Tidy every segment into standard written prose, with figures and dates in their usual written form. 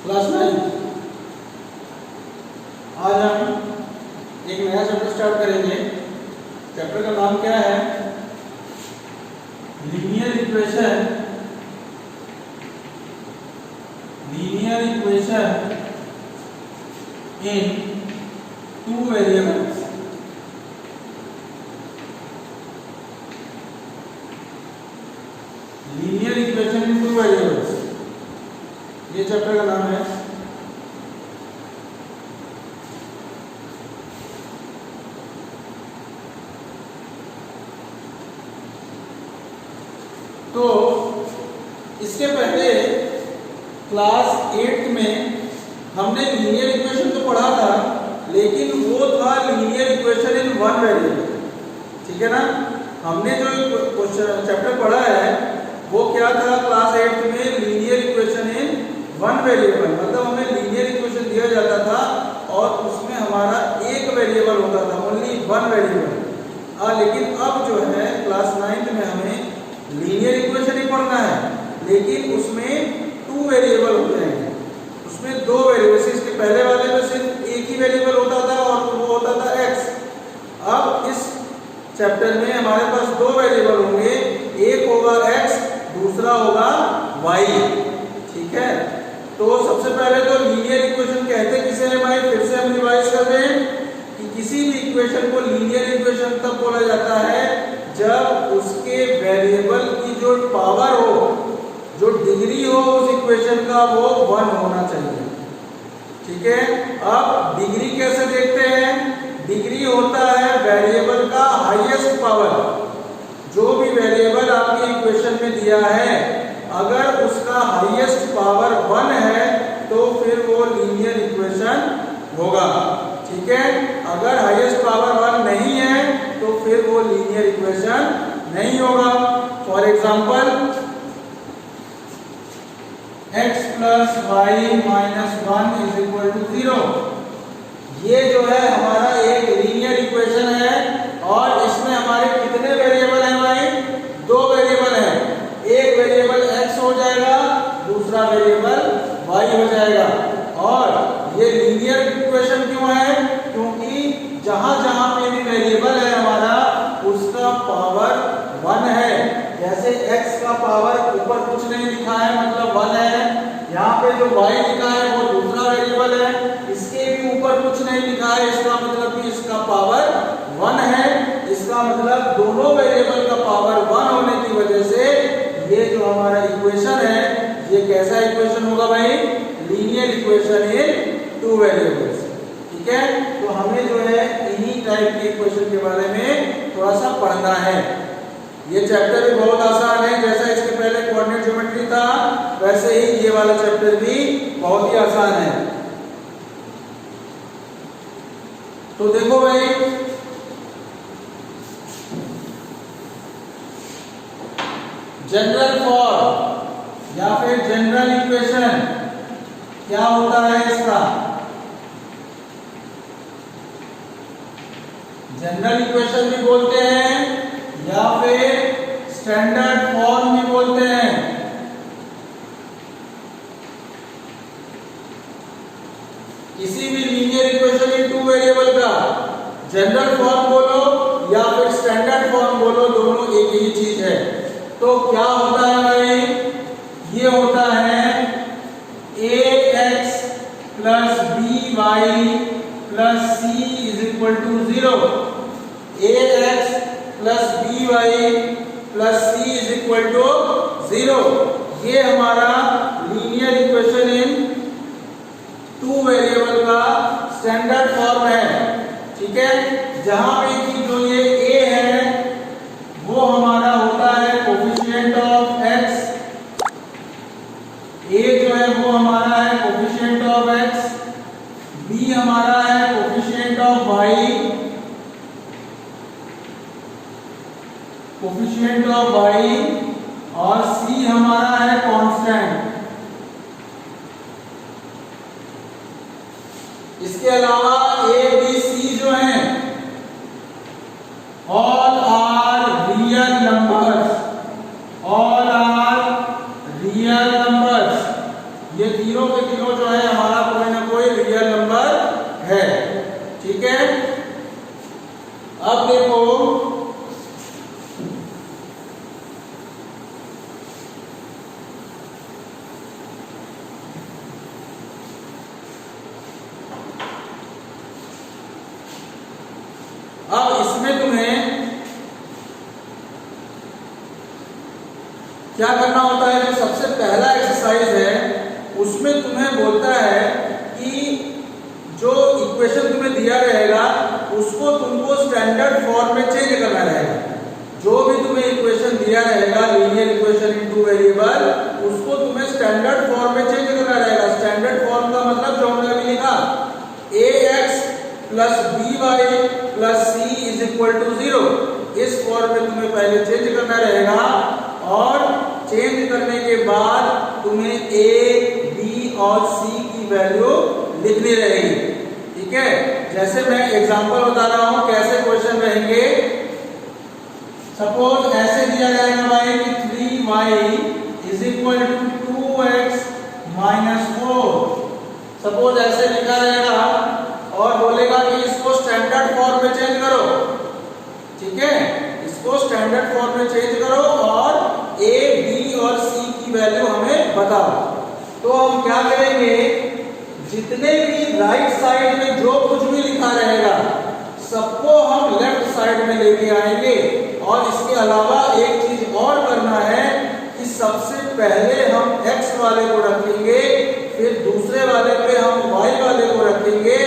Class 9। आज हम एक नया चैप्टर स्टार्ट करेंगे। चैप्टर का नाम क्या है? Linear equation in two variables. Linear equation in two variables, ये चैप्टर का नाम है। तो इसके पहले क्लास 8 में हमने लीनियर इक्वेशन तो पढ़ा था, लेकिन वो था linear equation in one variable. ठीक है ना? हमने जो चैप्टर पढ़ा है वो क्या था क्लास 8 में? Linear equation in one variable. मतलब हमें लीनियर इक्वेशन दिया जाता था और उसमें हमारा एक वेरिएबल होता था, ओनली वन वेरिएबल। लेकिन अब जो है क्लास 9 में हमें लीनियर इक्वेशन ही पढ़ना है, लेकिन उसमें टू वेरिएबल होते हैं। उसमें दो वेरिएबल, इसके पहले वाले में सिर्फ एक ही वेरिएबल होता था और वो होता था x। अब इस चैप्टर में हमारे पास दो वेरिएबल होंगे, एक होगा x, दूसरा होगा y। ठीक है? तो सबसे पहले तो लीनियर इक्वेशन कहते किसे हैं भाई? फिर से हम रिवाइज कर दें कि किसी भी इक्वेशन को लीनियर इक्वेशन तब बोला जाता है जब उसके वेरिएबल की जो पावर हो, जो डिग्री हो उस इक्वेशन का, वो 1 होना चाहिए। ठीक है? अब डिग्री कैसे देखते हैं? डिग्री होता है वेरिएबल का हाईएस्ट पावर। जो भी वेरिएबल आपके इक्वेशन में दिया है, अगर उसका हाईएस्ट पावर 1 है तो फिर वो लीनियर इक्वेशन होगा। ठीक है? अगर हाईएस्ट पावर 1 नहीं है तो फिर वो लीनियर इक्वेशन नहीं होगा। For example x plus Y minus 1 is equal to 0। ये जो है हमारा एक लीनियर इक्वेशन है और इसमें हमारे कितने वेरिएबल हैं भाई? दो वेरिएबल हैं। एक वेरिएबल x हो जाएगा, दूसरा वेरिएबल y हो जाएगा। और ये लीनियर इक्वेशन क्यों है? क्योंकि जहां जहां पे भी वेरिएबल है हमारा, उसका पावर 1 है। जैसे x का पावर ऊपर कुछ नहीं लिखा है, मतलब 1 है। यहाँ पे जो y लिखा है वो दूसरा वेरिएबल है, इसके भी ऊपर कुछ नहीं लिखा है, इसका मतलब कि इसका पावर 1 है। इसका मतलब दोनों वेरिएबल का पावर 1 होने की वजह से ये जो हमारा इक्वेशन है, ये कैसा इक्वेशन होगा भाई? Linear equation in two variables. ठीक है? तो हमें जो है इन्हीं टाइप के इक्वेशन के बारे में थोड़ा सा पढ़ना है। ये चैप्टर भी बहुत आसान है। जैसा इसके पहले कोऑर्डिनेट ज्योमेट्री था, वैसे ही ये वाला चैप्टर भी बहुत ही आसान है। तो देखो भाई, जनरल फॉर्म या फिर जनरल इक्वेशन क्या होता है इसका? जनरल इक्वेशन भी बोलते हैं या फिर स्टैंडर्ड फॉर्म भी बोलते हैं। किसी भी linear equation in two variable का जनरल फॉर्म बोलो या फिर स्टैंडर्ड फॉर्म बोलो, दोनों एक ही चीज है। तो क्या होता है भाई? ये होता है ax plus by plus c is equal to 0। ax plus by plus c is equal to 0। ये हमारा linear equation in two variable का स्टैंडर्ड फॉर्म है। ठीक है? जहां पे कि जो ये a है वो हमारा होता है कोफिशिएंट ऑफ x, a जो है वो हमारा है कोफिशिएंट ऑफ x, b हमारा है coefficient of y, coefficient of y, और c हमारा है कांस्टेंट। इसके अलावा a b c जो हैं all are real numbers, all are real numbers. ये तीनों के तीनों जो है क्या करना होता है, जो सबसे पहला एक्सरसाइज है उसमें तुम्हें बोलता है कि जो इक्वेशन तुम्हें दिया रहेगा उसको तुमको स्टैंडर्ड फॉर्म में चेंज करना रहेगा। जो भी तुम्हें इक्वेशन दिया रहेगा linear equation in two variable, उसको तुम्हें स्टैंडर्ड फॉर्म में चेंज करना रहेगा। स्टैंडर्ड फॉर्म का मतलब जो हमने अभी लिखा ax plus by plus c is equal to 0, इस फॉर्म में तुम्हें पहले चेंज करना रहेगा और चेंज करने के बाद तुम्हें a, b और c की वैल्यू लिखनी रहेगी। ठीक है, जैसे मैं एग्जांपल बता रहा हूं कैसे क्वेश्चन रहेंगे। सपोज ऐसे दिया जाएगा भाई कि 3y is equal to 2x minus 4। Suppose ऐसे लिखा रहेगा और बोलेगा कि इसको स्टैंडर्ड फॉर्म में चेंज करो। ठीक है, इसको स्टैंडर्ड फॉर्म में चेंज करो और a, b और c की वैल्यू हमें बताओ। तो हम क्या करेंगे, जितने भी राइट साइड में जो कुछ भी लिखा रहेगा सबको हम लेफ्ट साइड में लेके आएंगे। और इसके अलावा एक चीज और करना है कि सबसे पहले हम x वाले को रखेंगे, फिर दूसरे वाले पे हम y वाले को रखेंगे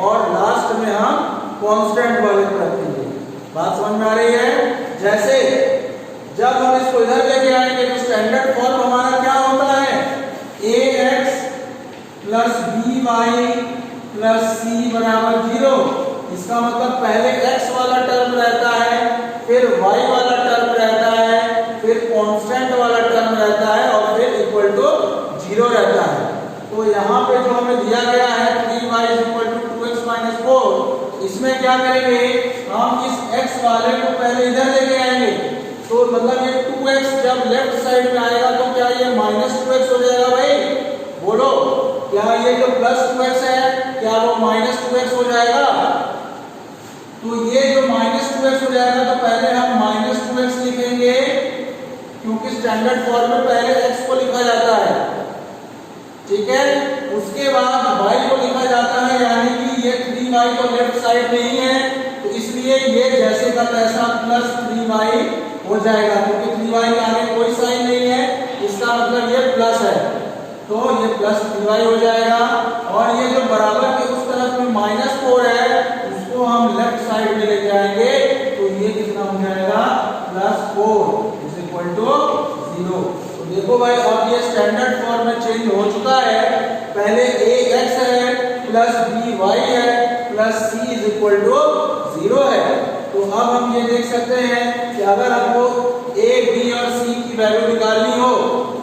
और लास्ट में हम कांस्टेंट वाले को रखेंगे। बात समझ में आ रही है? जैसे जब हम इसको इधर लेके आएंगे तो स्टैंडर्ड फॉर्म हमारा क्या होता है, ax plus by plus c बराबर 0। इसका मतलब पहले x वाला टर्म रहता है, फिर y वाला टर्म रहता है, फिर कांस्टेंट वाला टर्म रहता है और फिर इक्वल टू 0 रहता है। तो यहाँ पे जो हमें दिया गया है 3y is equal to 2x minus 4, इसमें क्या करेंगे, हम इस x वाले को पहले इधर लेके आएंगे। तो मतलब ये 2x जब लेफ्ट साइड में आएगा तो क्या ये माइनस 2x हो जाएगा भाई? बोलो, क्या ये जो प्लस 2x है क्या वो माइनस 2x हो जाएगा? तो ये जो माइनस 2x हो जाएगा तो पहले हम माइनस 2x लिखेंगे क्योंकि स्टैंडर्ड फॉर्म में पहले x को लिखा जाता है। ठीक है, उसके बाद y को लिखा जाता है, यानी कि ये 3y तो लेफ्ट साइड में ही है तो इसलिए ये जैसे का तैसा प्लस 3y हो जाएगा, क्योंकि 3y के आगे कोई साइन नहीं है, इसका मतलब ये प्लस है तो ये प्लस 3y हो जाएगा। और ये जो बराबर के उस तरफ में माइनस 4 है उसको हम लेफ्ट साइड में लेके आएंगे तो ये कितना हो जाएगा, प्लस 4 इज इक्वल टू 0। तो देखो भाई अब ये स्टैंडर्ड फॉर्म में चेंज हो चुका है। पहले ax है प्लस by है plus c is equal to 0 है। तो अब हम ये देख सकते हैं कि अगर हमको a, b और c की वैल्यू निकालनी हो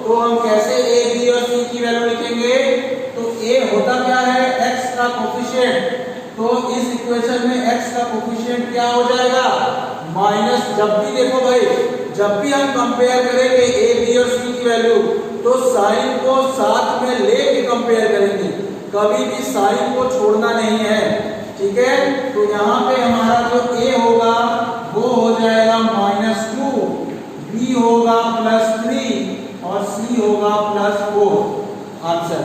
तो हम कैसे a, b और c की वैल्यू लिखेंगे। तो a होता क्या है, x का कोफिशिएंट। तो इस इक्वेशन में x का कोफिशिएंट क्या हो जाएगा, माइनस। जब भी देखो भाई, जब भी हम कंपेयर करेंगे a, b और c की वैल्यू तो साइन को साथ में लेके कंपेयर करेंगे, कभी भी साइन को छोड़ना नहीं है। ठीक है, तो यहाँ पे हमारा जो a होगा वो हो जाएगा -2, b होगा +3 और c होगा +4 आंसर।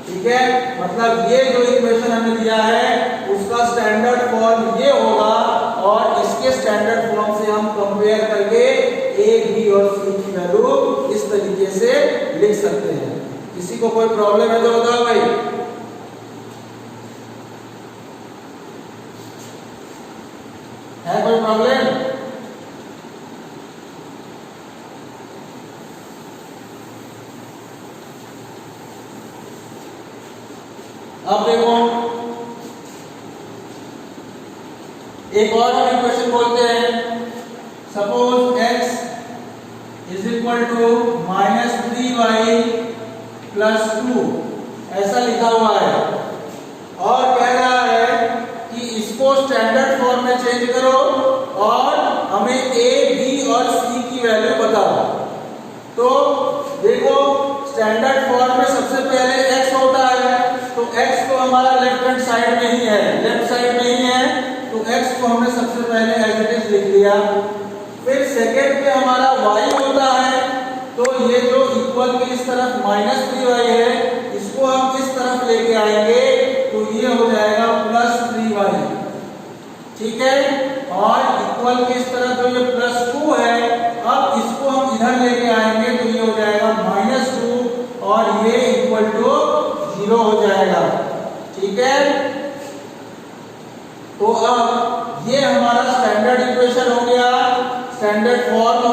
ठीक है, मतलब ये जो इक्वेशन हमें दिया है उसका स्टैंडर्ड फॉर्म ये होगा और इसके स्टैंडर्ड फॉर्म से हम कंपेयर करके a, b और c की वैल्यू इस तरीके से लिख सकते हैं। किसी को कोई प्रॉब्लम है तो बताओ भाई। है कोई प्रॉब्लम? अब देखो एक और हम इक्वेशन बोलते हैं। Suppose x is equal to -3y plus 2 ऐसा लिखा हुआ है और कह रहा है कि इसको स्टैंडर्ड फॉर्म में चेंज करो और हमें a, b और c की वैल्यू बताओ। तो देखो स्टैंडर्ड फॉर्म में सबसे पहले x होता है तो x तो हमारा लेफ्ट हैंड साइड में ही है, लेफ्ट साइड में ही है तो x को हमने सबसे पहले एज इट इज लिख लिया। फिर सेकंड पे हमारा y होता है तो ये जो इक्वल की इस तरफ -3y है इसको हम इस तरफ लेके आएंगे तो ये हो जाएगा +3y। ठीक है, और इक्वल की इस तरफ जो ये +2 है अब इसको हम इधर लेके आएंगे तो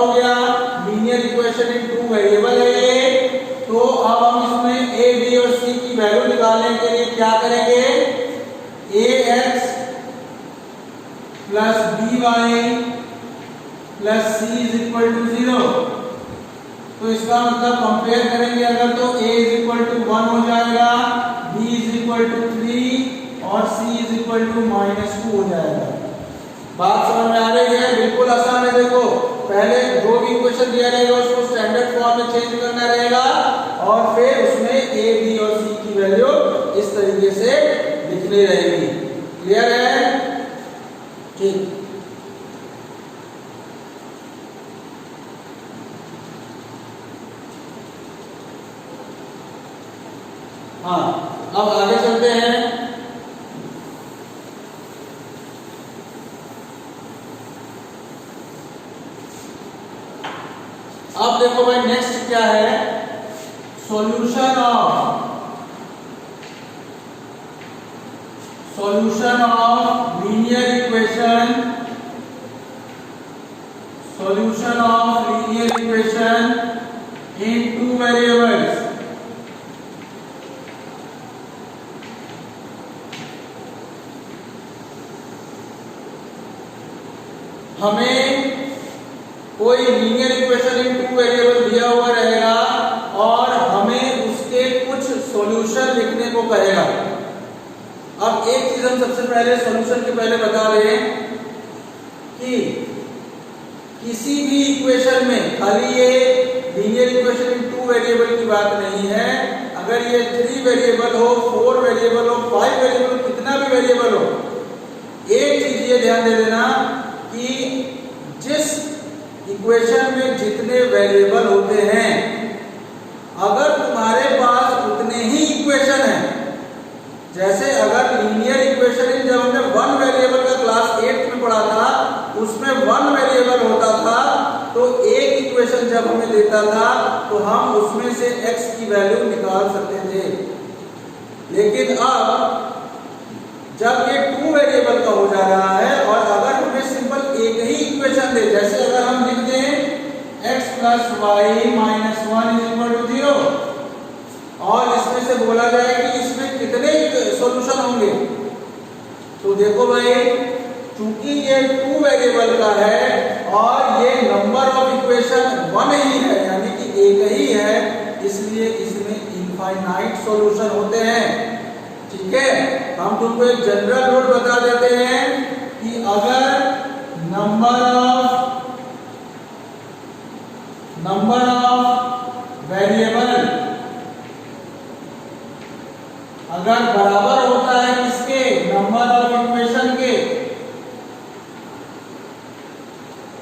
हो गया linear equation in two variable है ये, तो अब हम इसमें a b और c की वैल्यू निकालने के लिए क्या करेंगे, ax plus by plus c is equal to 0। तो इसका मतलब कंपेयर करेंगे अगर तो a इज इक्वल टू 1 हो जाएगा, b इज इक्वल टू 3 और c इज इक्वल टू -2 हो जाएगा। बात समझ में आ रही है? बिल्कुल आसान है। देखो पहले जो भी इक्वेशन दिया रहेगा उसको स्टैंडर्ड फॉर्म में चेंज करना रहेगा और फिर उसमें a b और c की वैल्यू इस तरीके से लिखनी रहेगी। क्लियर है? ठीक। हाँ, अब आगे चलते हैं। अब देखो भाई नेक्स्ट क्या है, solution of linear equation, solution of linear equation in two variables. हमें कोई linear equation in two variable दिया हुआ रहेगा और हमें उसके कुछ सॉल्यूशन लिखने को कहेगा। अब एक चीज हम सबसे पहले सॉल्यूशन के पहले बता दें कि किसी भी इक्वेशन में खाली ये linear equation in two variable की बात नहीं है, अगर ये 3 वेरिएबल हो, 4 वेरिएबल हो, 5 वेरिएबल हो, कितना भी वेरिएबल हो, एक चीज ये ध्यान दे देना कि जिस इक्वेशन में जितने वेरिएबल होते हैं, अगर तुम्हारे पास उतने ही इक्वेशन हैं, जैसे अगर लीनियर इक्वेशन जब हमने 1 वेरिएबल का क्लास 8 में पढ़ा था, उसमें 1 वेरिएबल होता था, तो एक इक्वेशन जब हमें देता था तो हम उसमें से x की वैल्यू निकाल सकते थे। लेकिन अब जब ये 2 वेरिएबल का हो जा रहा है और अगर हमें सिंपल एक ही इक्वेशन दे, जैसे अगर हम लिख दें x plus Y minus 1 is equal to 0 और इसमें से बोला जाए कि इसमें कितने सॉल्यूशन होंगे, तो देखो भाई चूंकि ये 2 वेरिएबल का है और ये नंबर ऑफ इक्वेशन 1 ही है, यानी कि एक ही है, इसलिए इसमें इनफाइनाइट सॉल्यूशन होते हैं। ठीक है, हम तुमको एक जनरल रूल बता देते हैं कि अगर नंबर ऑफ वेरिएबल अगर बराबर होता है किसके, नंबर ऑफ इक्वेशन के,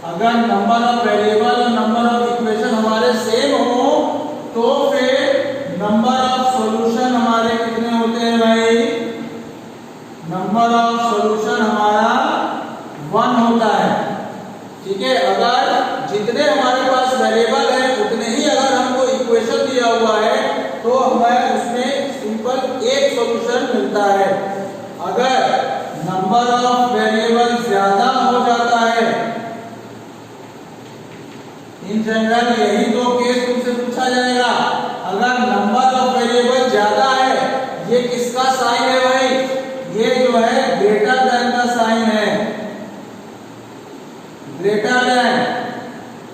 अगर नंबर ऑफ वेरिएबल और नंबर ऑफ इक्वेशन हमारे सेम हो तो फिर नंबर ऑफ सॉल्यूशन हमारे कितने होते हैं भाई, नंबर ऑफ सॉल्यूशन हमारा 1 होता है। ठीक है, अगर जितने हमारे पास वेरिएबल है उतने ही अगर हमको इक्वेशन दिया हुआ है तो हमें उसमें सिंपल एक सॉल्यूशन मिलता है। अगर नंबर ऑफ वेरिएबल ज्यादा हो जाता है, इन जनरल यही 2 केस तुमसे पूछा जाएगा। अगर नंबर ऑफ वेरिएबल ज्यादा है, ये किसका साइन है भाई, ये जो है ग्रेटर देन का साइन है। ग्रेटर देन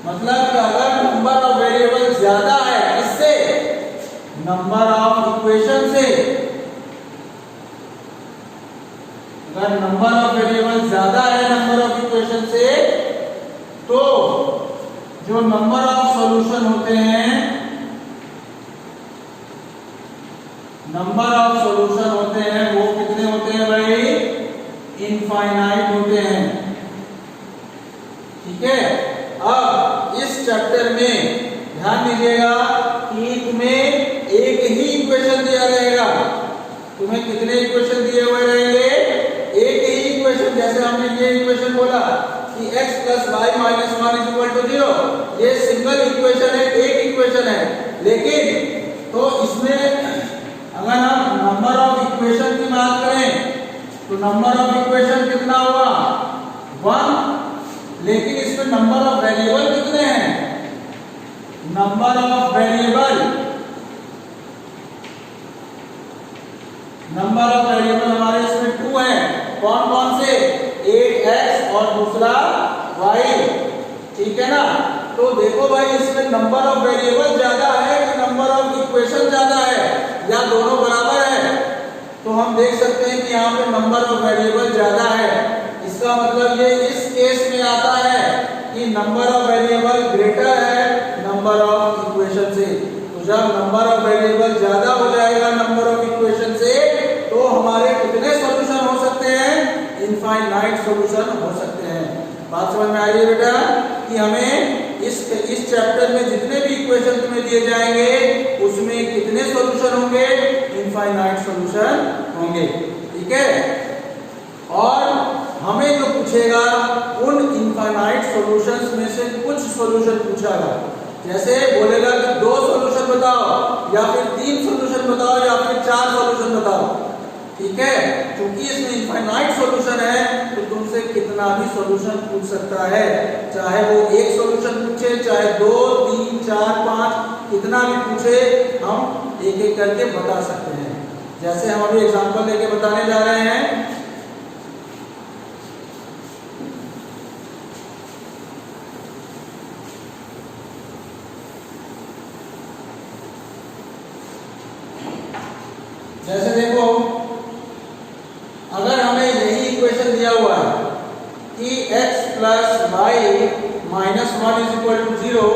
मतलब कि अगर नंबर ऑफ वेरिएबल ज्यादा है, इससे नंबर ऑफ इक्वेशन से, अगर नंबर ऑफ वेरिएबल ज्यादा है नंबर ऑफ इक्वेशन से, तो जो नंबर ऑफ सॉल्यूशन होते हैं, नंबर ऑफ सॉल्यूशन होते हैं वो कितने होते हैं भाई, इनफाइनाइट होते हैं। ठीक है, अब इस चैप्टर में ध्यान दीजिएगा कि तुम्हें एक ही इक्वेशन दिया रहेगा। तुम्हें कितने इक्वेशन दिए हुए रहेंगे, एक ही इक्वेशन। जैसे हमने ये इक्वेशन बोला कि x plus Y minus 1 is equal to 0, ये सिंगल इक्वेशन है, एक इक्वेशन है। लेकिन तो इसमें अगर हम नंबर ऑफ इक्वेशन की बात करें तो नंबर ऑफ इक्वेशन कितना हुआ, 1। लेकिन इसमें नंबर ऑफ वेरिएबल कितने हैं? नंबर ऑफ वेरिएबल हमारे इसमें 2 है। कौन कौन से? 8x और दूसरा y, ठीक है ना। तो देखो भाई इसमें नंबर ऑफ वेरिएबल ज्यादा है कि नंबर ऑफ इक्वेशन ज्यादा है, या दोनों बराबर है? तो हम देख सकते हैं कि यहाँ पे नंबर ऑफ वेरिएबल ज्यादा है। इसका मतलब ये इस केस में आता है कि नंबर ऑफ वेरिएबल ग्रेटर है नंबर ऑफ इक्वेशन से। तो जब नंबर ऑफ वेरिएबल ज्यादा हो जाएगा नंबर ऑफ इक्वेशन से, तो हमारे कितने सॉल्यूशन हो सकते हैं? इनफाइनाइट सॉल्यूशन हो सकते हैं। बात समझ में आ रही है बेटा कि हमें इस चैप्टर में जितने भी इक्वेशन तुम्हें दिए जाएंगे उसमें कितने सॉल्यूशन होंगे? इनफाइनाइट सॉल्यूशन होंगे, ठीक है। और हमें जो पूछेगा उन इनफाइनाइट सॉल्यूशंस में से कुछ सॉल्यूशन पूछेगा। जैसे बोलेगा कि 2 सॉल्यूशन बताओ, या फिर 3 सॉल्यूशन बताओ, या फिर 4 सॉल्यूशन बताओ, ठीक है। क्योंकि इसमें इनफाइनाइट सॉल्यूशन है तो तुमसे कितना भी सॉल्यूशन पूछ सकता है, चाहे वो 1 सॉल्यूशन पूछे, चाहे 2, 3, 4, 5, कितना भी पूछे, हम एक एक करके बता सकते हैं। जैसे हम अभी एग्जांपल लेके बताने जा रहे हैं। जैसे देखो, अगर हमें यही इक्वेशन दिया हुआ है कि x plus Y minus 1 is equal to 0,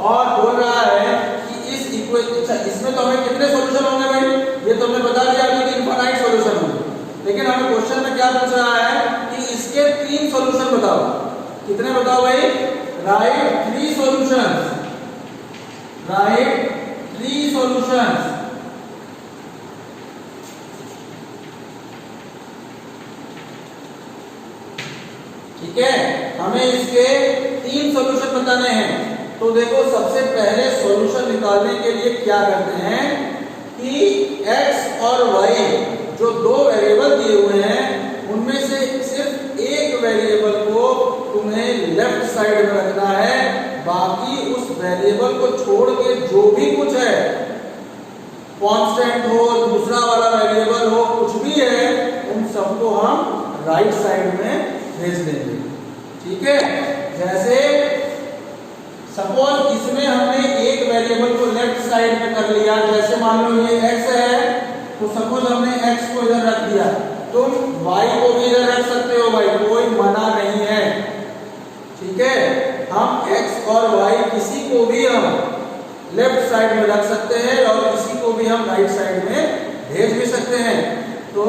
और बोल रहा है कि इस इक्वेशन, इसमें तो हमें कितने सॉल्यूशन होंगे भाई? ये तो हमने बता दिया कि इनफाइनाइट सॉल्यूशन होंगे। लेकिन हमें क्वेश्चन में क्या पूछ रहा है कि इसके 3 सॉल्यूशन बताओ। कितने बताओ भाई? Right 3 solutions, right 3 solutions. ठीक है, हमें इसके 3 सॉल्यूशन बताने हैं। तो देखो सबसे पहले सॉल्यूशन निकालने के लिए क्या करते हैं कि x और y जो 2 वेरिएबल दिए हुए हैं उनमें से सिर्फ एक वेरिएबल को तुम्हें लेफ्ट साइड में रखना है, बाकी उस वेरिएबल को छोड़ के जो भी कुछ है, कांस्टेंट हो, दूसरा वाला वेरिएबल हो, कुछ भी है, उन सबको हम राइट साइड में भेज देंगे, ठीक है। जैसे सपोज इसमें हमने एक वेरिएबल को लेफ्ट साइड में कर लिया, जैसे मान लो ये x है, तो सपोज हमने x को इधर रख दिया, तुम y को भी इधर रख सकते हो भाई, कोई मना नहीं है, ठीक है। हम x और y किसी को भी हम लेफ्ट साइड में रख सकते हैं और किसी को भी हम राइट साइड में भेज भी सकते हैं। तो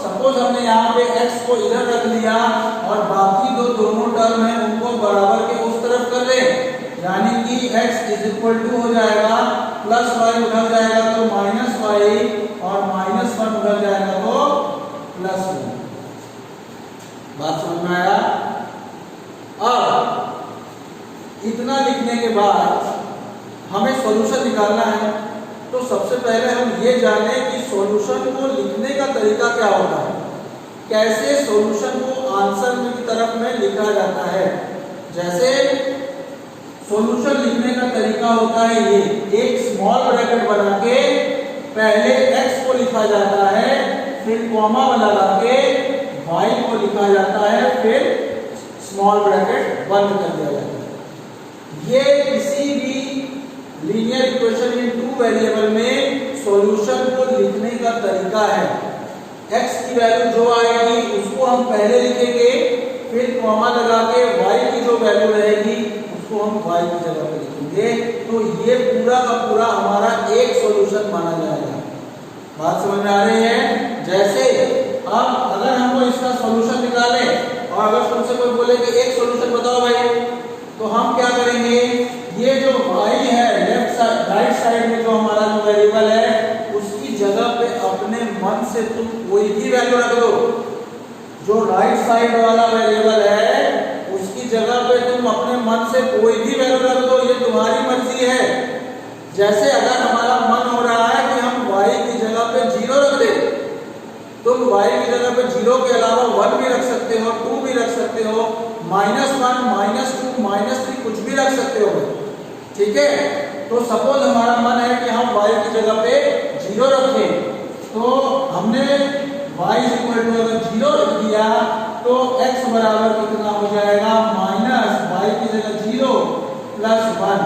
सपोज हमने यहाँ पे x को इधर रख लिया और बाकी दोनों टर्म है उनको बराबर के उस तरफ कर ले, यानी कि x इज इक्वल टू हो जाएगा प्लस वाई उधर जाएगा तो माइनस वाई, और माइनस 1 उधर जाएगा तो प्लस 1। बात समझ में आया? अब इतना लिखने के बाद हमें सॉल्यूशन निकालना है। तो सबसे पहले हम ये जाने कि सॉल्यूशन को लिखने का तरीका क्या होता है, कैसे सॉल्यूशन को आंसर की तरफ में लिखा जाता है। जैसे सॉल्यूशन लिखने का तरीका होता है ये, एक स्मॉल ब्रैकेट बना के पहले x को लिखा जाता है, फिर कॉमा लगा के y को लिखा जाता है, फिर स्मॉल ब्रैकेट बंद कर दिया जाता है। ये किसी भी लीनियर इक्वेशन इन 2 वेरिएबल में सॉल्यूशन को लिखने का तरीका है। x की वैल्यू जो आएगी उसको हम पहले लिखेंगे, फिर कॉमा लगा के y की जो वैल्यू रहेगी उसको हम y की जगह पे लिखेंगे। तो ये पूरा का पूरा हमारा एक सॉल्यूशन माना जाएगा। बात समझ में आ रही है? जैसे अब अगर हमको इसका सॉल्यूशन निकाले और अगर तुमसे कोई बोले कि एक सॉल्यूशन बताओ भाई, तो हम क्या करेंगे, ये जो y है लेफ्ट साइड राइट साइड में जो हमारा जो वेरिएबल है उसकी जगह पे अपने मन से तुम कोई भी वैल्यू रख दो। जो राइट साइड वाला वेरिएबल है उसकी जगह पे तुम अपने मन से कोई भी वैल्यू रख दो, ये तुम्हारी मर्जी है। जैसे अगर हमारा मन हो रहा है कि हम y की जगह पे 0 रख दे, तुम y की जगह पे 0 के अलावा 1 भी रख सकते हो, 2 भी रख सकते हो, -1 -2 -3 कुछ भी रख सकते हो, ठीक है। तो सपोज हमारा मन है कि हम y की जगह पे 0 रखें, तो हमने y अगर 0 रख दिया तो x बराबर कितना हो जाएगा, -y की जगह 0 + 1।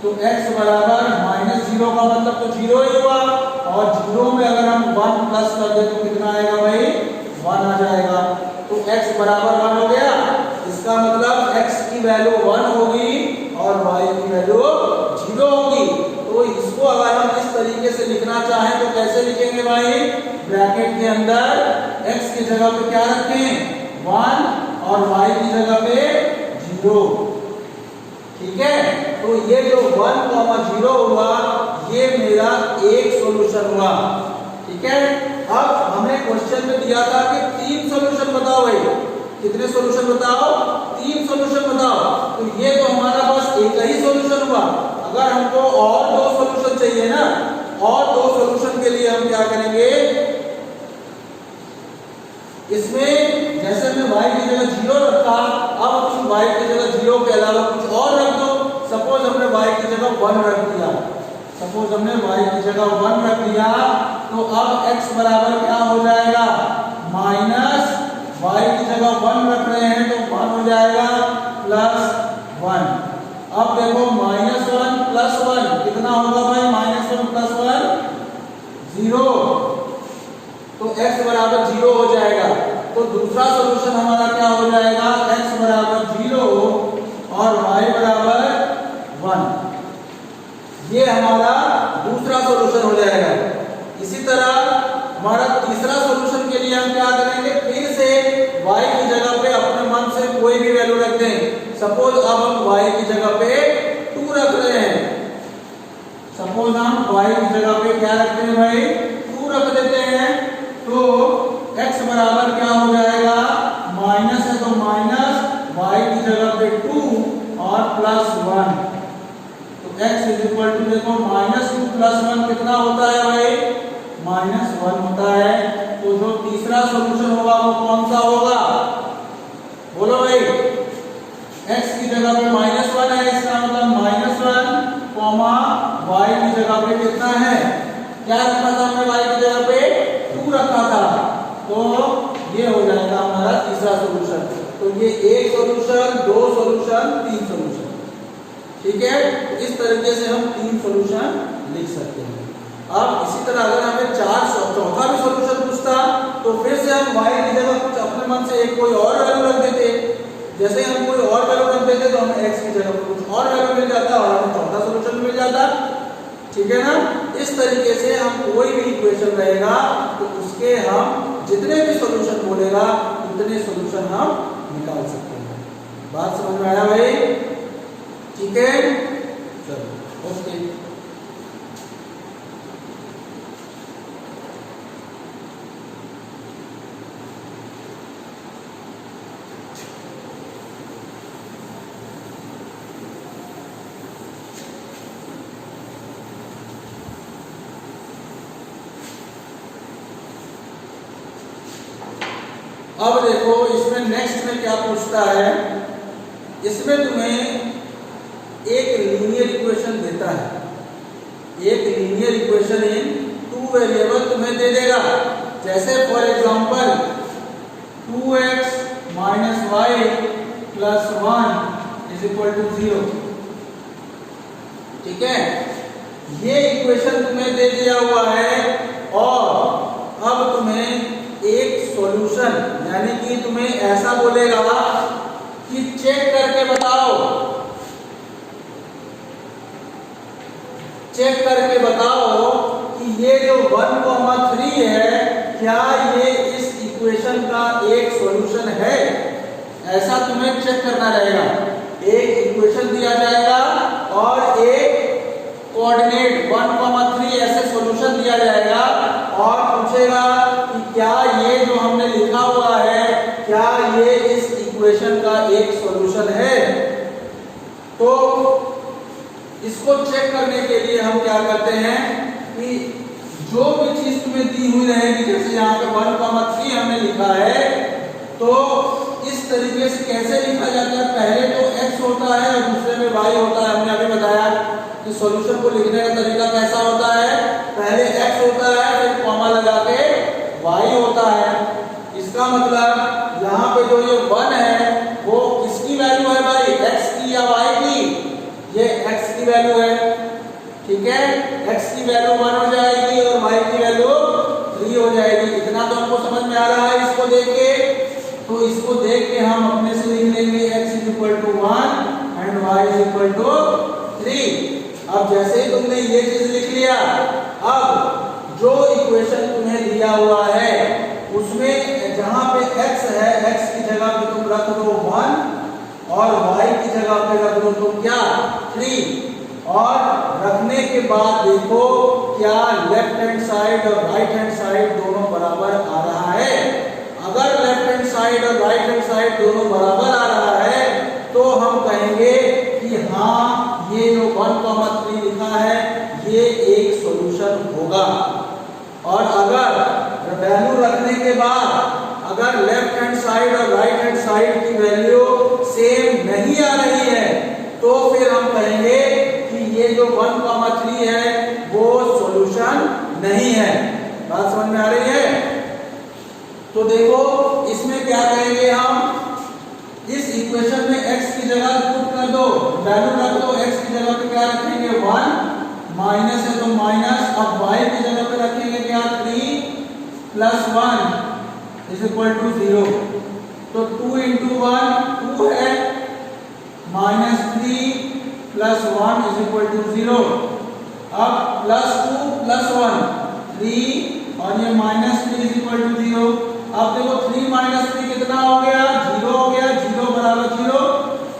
तो x बराबर -0 का मतलब तो 0 ही हुआ, और 0 में अगर हम 1 प्लस कर दे तो कितना आएगा भाई, 1 आ जाएगा। तो x बराबर 1 हो गया, इसका मतलब x की वैल्यू 1 होगी और y की वैल्यू 0 होगी। तो इसको अगर हम इस तरीके से लिखना चाहें तो कैसे लिखेंगे भाई, ब्रैकेट के अंदर x की जगह पे क्या रखें, 1 और y की जगह पे 0, ठीक है। तो ये जो 1, 0 हुआ, ये मेरा एक सॉल्यूशन हुआ, ठीक है। अब हमें क्वेश्चन में दिया था कि 3 सॉल्यूशन बताओ भाई, कितने सॉल्यूशन बताओ, 3 सॉल्यूशन बताओ। तो ये तो हमारा बस एक ही सॉल्यूशन हुआ। अगर हमको और 2 सॉल्यूशन चाहिए ना, और 2 सॉल्यूशन के लिए हम क्या करेंगे, इसमें जैसे मैं y की जगह 0 रखा, अब तुम y की जगह 0 के अलावा कुछ और रख दो। सपोज हमने y की जगह 1 रख दिया, सपोज हमने y की जगह 1 रख दिया, तो अब x बराबर क्या हो जाएगा, माइनस y की जगह 1 रख रहे हैं तो 1 हो जाएगा +1। अब देखो -1 + 1 कितना होगा भाई, -1 + 1 0, तो x बराबर 0 हो जाएगा। तो दूसरा सॉल्यूशन हमारा क्या हो जाएगा, x बराबर 0 और y बराबर 1, ये हमारा दूसरा सॉल्यूशन हो जाएगा। इसी तरह हमारा तीसरा सॉल्यूशन के लिए हम क्या करेंगे, फिर से y की जगह पे अपने मन से कोई भी वैल्यू रख दें। सपोज अब हम y की जगह पे 2 रख रहे हैं, सपोज हम y की जगह पे क्या रखते हैं भाई, 2 रख देते हैं। तो x बराबर क्या हो जाएगा, माइनस है तो माइनस, y की जगह पे 2 और +1। तो x देखो -2 + 1 कितना होता है भाई, -1 होता है। तो जो तीसरा सॉल्यूशन होगा वो कौन सा होगा, बोलो भाई। x की जगह पे -1 है, इसका मतलब -1, y की जगह पे कितना है, क्या रखा था हमने, y की जगह पे 2 रखा था। तो ये हो जाएगा हमारा तीसरा सॉल्यूशन। तो ये एक सॉल्यूशन, 2 सॉल्यूशन, 3 सॉल्यूशन, ठीक है। तो इस तरीके से हम 3 सॉल्यूशन लिख सकते हैं। अब इसी तरह अगर हमें चौथा भी सॉल्यूशन पूछता तो फिर से हम y की जगह कुछ अपने मन से एक कोई और वैल्यू रख देते। जैसे हम कोई और वैल्यू रख देते तो हमें x की जगह पर कुछ और वैल्यू मिल जाता और हमें चौथा सॉल्यूशन मिल जाता, ठीक है ना। इस तरीके से हम कोई भी इक्वेशन रहेगा तो उसके हम जितने भी सॉल्यूशन बोलेगा उतने सॉल्यूशन हम निकाल सकते हैं। बात समझ में आया भाई, ठीक है, चलो ओके। अब देखो इसमें नेक्स्ट में क्या पूछता है, इसमें तुम्हें एक लीनियर इक्वेशन देता है, एक लीनियर इक्वेशन इन 2 वेरिएबल तुम्हें दे देगा। जैसे फॉर एग्जांपल 2x - y + 1 = 0, ठीक है। ये इक्वेशन तुम्हें दे दिया हुआ है और अब तुम्हें एक सॉल्यूशन, यानी कि तुम्हें ऐसा बोलेगा कि चेक करके बताओ, चेक करके बताओ कि ये जो 1,3 है क्या ये इस इक्वेशन का एक सॉल्यूशन है, ऐसा तुम्हें चेक करना रहेगा। एक इक्वेशन दिया जाएगा और एक कोऑर्डिनेट 1,3 ऐसे सॉल्यूशन दिया जाएगा और पूछेगा कि क्या ये जो हमने लिखा हुआ है क्या ये इस इक्वेशन का एक सॉल्यूशन है। तो इसको चेक करने के लिए हम क्या करते हैं कि जो भी चीज तुम्हें दी हुई रहेगी, जैसे यहाँ पे 1,3 हमने लिखा है, तो इस इस तरीके से कैसे लिखा जाता है, पहले तो x होता है और दूसरे में y होता है। हमने अभी बताया कि सॉल्यूशन को लिखने का तरीका कैसा होता है, पहले x होता है फिर कॉमा लगा के y होता है। इसका मतलब यहाँ पे जो ये 1 है वो किसकी वैल्यू है भाई, x की या y की, ये x की वैल्यू है, ठीक है। x की वैल्यू 1 हो जाएगी और y की वैल्यू 3 हो जाएगी। इतना तो हमको समझ में आ रहा है इसको देख के। तो इसको देख के हम अपने से लिख लेंगे x = 1 एंड y = 3। अब जैसे ही तुमने ये चीज लिख लिया, अब जो इक्वेशन तुम्हें दिया हुआ है उसमें जहां पे x है, x की जगह पे तुम रख दो 1 और y की जगह पे रख दो तुम क्या 3। और रखने के बाद देखो क्या लेफ्ट हैंड साइड और राइट हैंड साइड दोनों बराबर आ रहा है। अगर लेफ्ट हैंड साइड और राइट हैंड साइड दोनों बराबर आ रहा है तो हम कहेंगे कि हाँ ये जो 1,3 लिखा है ये एक सॉल्यूशन होगा। और अगर वैल्यू रखने के बाद अगर लेफ्ट हैंड साइड और राइट हैंड साइड की वैल्यू सेम नहीं आ रही है तो फिर हम कहेंगे कि ये जो 1,3 है वो सॉल्यूशन नहीं है। बात समझ में आ रही है? तो देखो इसमें क्या करेंगे हम, इस इक्वेशन में x की जगह पुट कर दो, वैल्यू रख दो, x की जगह पे क्या रखेंगे 1, माइनस है तो माइनस, अब y की जगह पे रखेंगे क्या 3 + 1 = 0। तो 2 × 1 2 है, -3 + 1 = 0। अब +2 + 1 3 और ये -3 = 0। अब देखो 3 - 3 कितना हो गया, 0 हो गया, 0 = 0।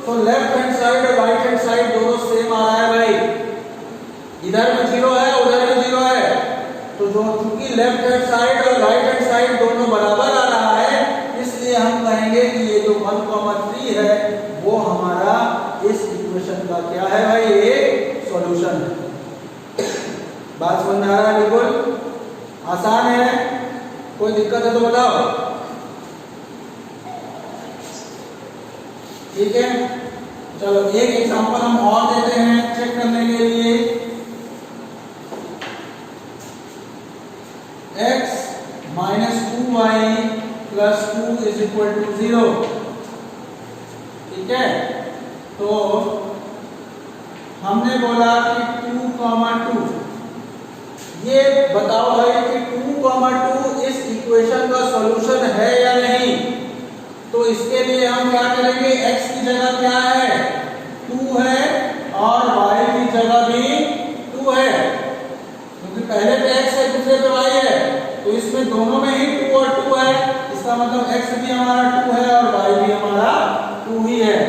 तो लेफ्ट हैंड साइड और राइट हैंड साइड दोनों सेम आ रहा है भाई, इधर भी 0 है उधर भी 0 है। तो जो चूंकि लेफ्ट हैंड साइड और राइट हैंड साइड दोनों बराबर आ रहा है इसलिए हम कहेंगे कि ये जो 1,3 है वो हमारा इस इक्वेशन का क्या है भाई, ये सॉल्यूशन है। बात समझ में आ रहा है? बिल्कुल आसान है, कोई दिक्कत है तो बताओ, ठीक है। चलो एक एग्जांपल हम और देते हैं चेक करने के लिए। x - 2y + 2 = 0, ठीक है। तो हमने बोला कि 2, 2 ये बताओ भाई कि 2, 2 इस इक्वेशन का सॉल्यूशन है या नहीं। तो इसके लिए हम क्या करेंगे, x की जगह क्या है 2 है और y की जगह भी 2 है, क्योंकि पहले पे x है दूसरे पे y है, तो इसमें दोनों में ही 2 और 2 है। इसका मतलब x भी हमारा 2 है और y भी हमारा 2 ही है।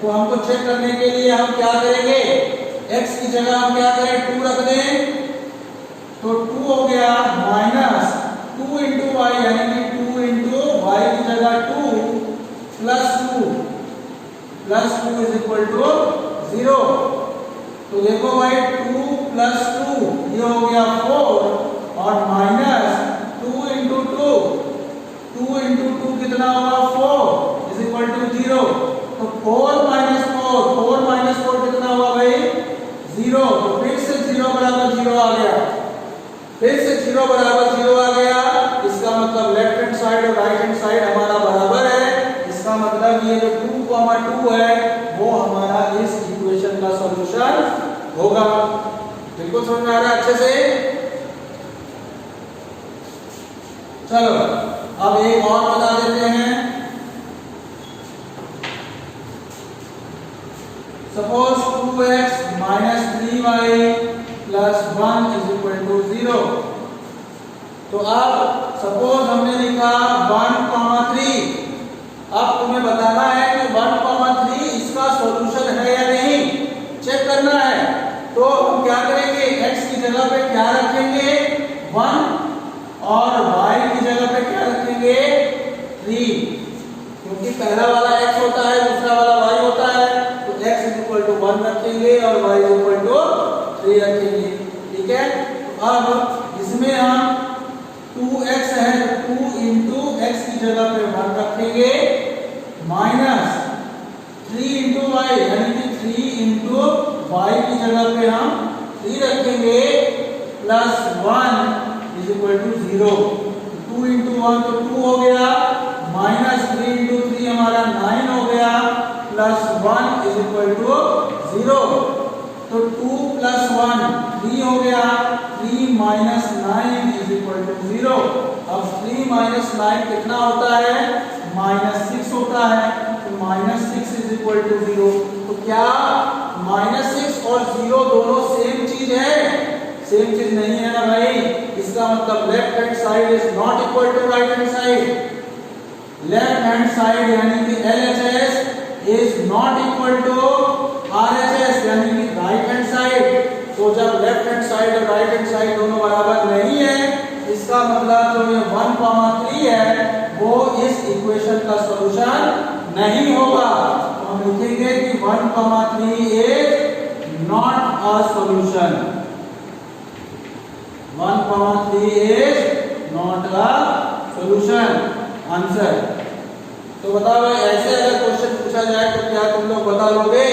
तो हमको चेक करने के लिए हम क्या करेंगे, x की जगह हम क्या करें 2 रख दें, तो 2 हो गया -2 × y यानी कि 2 × y की जगह 2 + 2 = 0। तो देखो भाई 2 + 2 ये हो गया 4 और -2 × 2 2 × 2 कितना होगा 4 = 0। तो 4 - 4 कितना हुआ भाई 0। तो फिर से 0 = 0 आ गया, फिर से 0 = 0 आ गया। इसका मतलब लेफ्ट हैंड साइड और राइट हैंड साइड हमारा बराबर है। इसका मतलब ये जो 2, 2 है वो हमारा इस इक्वेशन का सॉल्यूशन होगा। बिल्कुल समझ में आ रहा है अच्छे से? चलो अब एक और बता देते हैं। Suppose 2x - 3y + 1 = 0। तो अब सपोज हमने लिखा 1, 3। अब तुम्हें बताना है कि 1, 3 इसका सॉल्यूशन है या नहीं, चेक करना है। तो हम क्या करेंगे, x की जगह पे क्या रखेंगे 1 और y की जगह पे क्या रखेंगे 3, क्योंकि पहला वाला x होता है दूसरा वाला y होता है। तो x = 1 रखेंगे और y = 3 रखेंगे, ठीक है। तो अब इसमें हम 2x है तो 2 × x की जगह पे 1 रखेंगे, माइनस 3 इंटू वाई, यानी कि 3 इंटू वाई की जगह पे हम 3 रखेंगे plus 1 is equal to 0। 2 into 1 तो 2 हो गया, माइनस 3 इंटू 3 हमारा 9 हो गया, प्लस 1 इज इक्वल टू 0। तो 2 प्लस 1 3 हो गया, 3 माइनस 9 इज इक्वल टू 0। अब 3 माइनस 9 कितना होता है, माइनस 6 होता है, तो माइनस 6 इज इक्वल टू 0। तो क्या माइनस 6 और 0 दोनों सेम चीज है? सेम चीज नहीं है ना भाई। इसका मतलब left hand side is not equal to right hand side. Left hand side यानी कि LHS is not equal to RHS यानी कि राइट हैंड साइड। तो जब लेफ्ट हैंड साइड और राइट हैंड साइड दोनों बराबर नहीं है, इसका मतलब जो ये 1,3 है वो इस इक्वेशन का सॉल्यूशन नहीं होगा। तो हम लिखेंगे कि 1,3 is not a solution. 1,3 is not a solution. Answer. तो बताओ भाई, ऐसे अगर क्वेश्चन पूछा जाए तो क्या तुम लोग बता लोगे,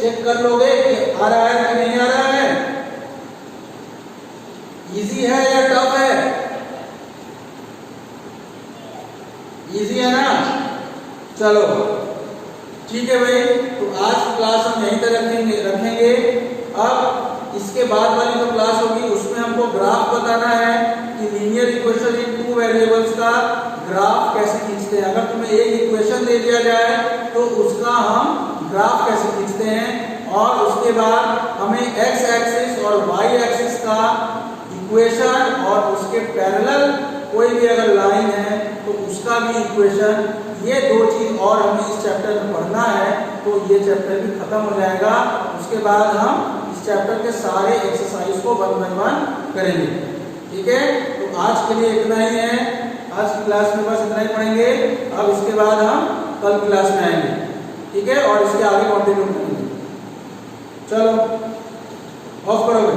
चेक कर लोगे कि आ रहा है कि नहीं आ रहा है, इजी है या टफ है? इजी है ना? चलो ठीक है भाई, तो आज की क्लास हम यहीं तक रखेंगे। अब इसके बाद वाली जो क्लास होगी उसमें हमको ग्राफ बताना है कि लीनियर इक्वेशन इन 2 वेरिएबल्स का ग्राफ कैसे खींचते हैं। अगर तुम्हें एक इक्वेशन दे दिया जाए तो उसका हम ग्राफ कैसे खींचते हैं, और उसके बाद हमें x एक्सिस और y एक्सिस का इक्वेशन और उसके पैरेलल कोई भी अगर लाइन है तो उसका भी इक्वेशन, ये 2 चीज और हमें इस चैप्टर में पढ़ना है। तो ये चैप्टर भी खत्म हो जाएगा। उसके बाद हम इस चैप्टर के सारे एक्सरसाइज को 1 बाय 1 करेंगे। ठीक है, तो आज के लिए इतना ही है। आज की क्लास में बस इतना ही पढ़ेंगे। अब इसके बाद हम कल क्लास में आएंगे, ठीक है, और इसके आगे कंटिन्यू करेंगे। चलो ऑफ करोगे।